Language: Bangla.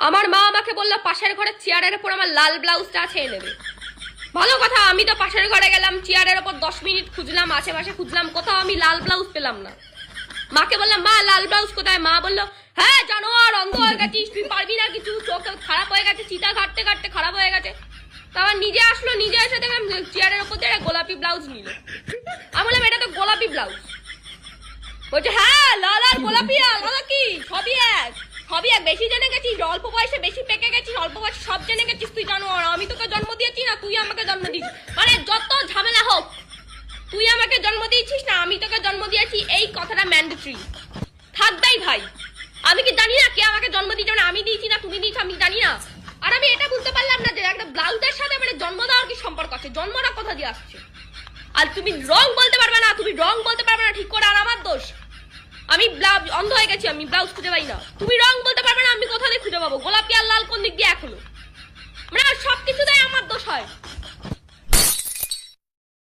আমার মা আমাকে বললো পাশের ঘরের চেয়ারের উপর আমার লাল ব্লাউজটা আছে নেবে। ভালো কথা, আমি তো পাশের ঘরে গেলাম, চেয়ারের উপর 10 মিনিট খুঁজলাম, আশেপাশে খুঁজলাম, কোথাও আমি লাল ব্লাউজ পেলাম না। মাকে বললাম মা লাল ব্লাউজ কোথায়? মা বললো হ্যাঁ জানোয়ার, অন্ধ হয়ে গেছিস, তুই পারবি না কিছু, চোখ খারাপ হয়ে গেছে, চিতা ঘাটতে ঘাটতে খারাপ হয়ে গেছে। তারপর নিজে আসলো, নিজে এসে দেখলাম চেয়ারের উপর দিয়ে গোলাপি ব্লাউজ নিল। আমি বললাম এটা তো গোলাপি ব্লাউজ। বলছে হ্যাঁ লাল আর গোলাপি আলাদা কি, সবই এক, সবই এক। বেশি জেনে গেছিস, অল্প বয়সে বেশি পেকে গেছিস, অল্প বয়সে সব জেনে গেছিস তুই। জানোয়ার, আমি তোকে জন্ম দিয়েছি না তুই আমাকে জন্ম দিয়েছিস? মানে যত ঝামেলা হোক, তুই আমাকে জন্ম দিয়েছিস না আমি তোকে জন্ম দিয়েছি, এই কথাটা ম্যান্ডেটরি থাকবেই ভাই। আমি কি জানি না কে আমাকে জন্ম দিয়েছে, মানে আমি দিয়েছি না তুমি দিয়েছো আমি জানি না। আর আমি এটা বুঝতে পারলাম না যে একটা ব্লাউজের সাথে মানে জন্ম দেওয়ার কি সম্পর্ক আছে, জন্মটা কোথা দিয়ে আসছে? আর তুমি রং বলতে পারবে না, তুমি রং বলতে পারবে না ঠিক করে, আর আমার দোষ? আমি অন্ধ হয়ে গেছি, আমি ব্লাউজ খুঁজে পাই না। তুমি রং বলতে পারবে না, আমি কোথা দিয়ে খুঁজে পাবো? গোলাপি আর লাল কোন দিক দিয়ে এখনো, মানে সবকিছুতেই আমার দোষ হয়।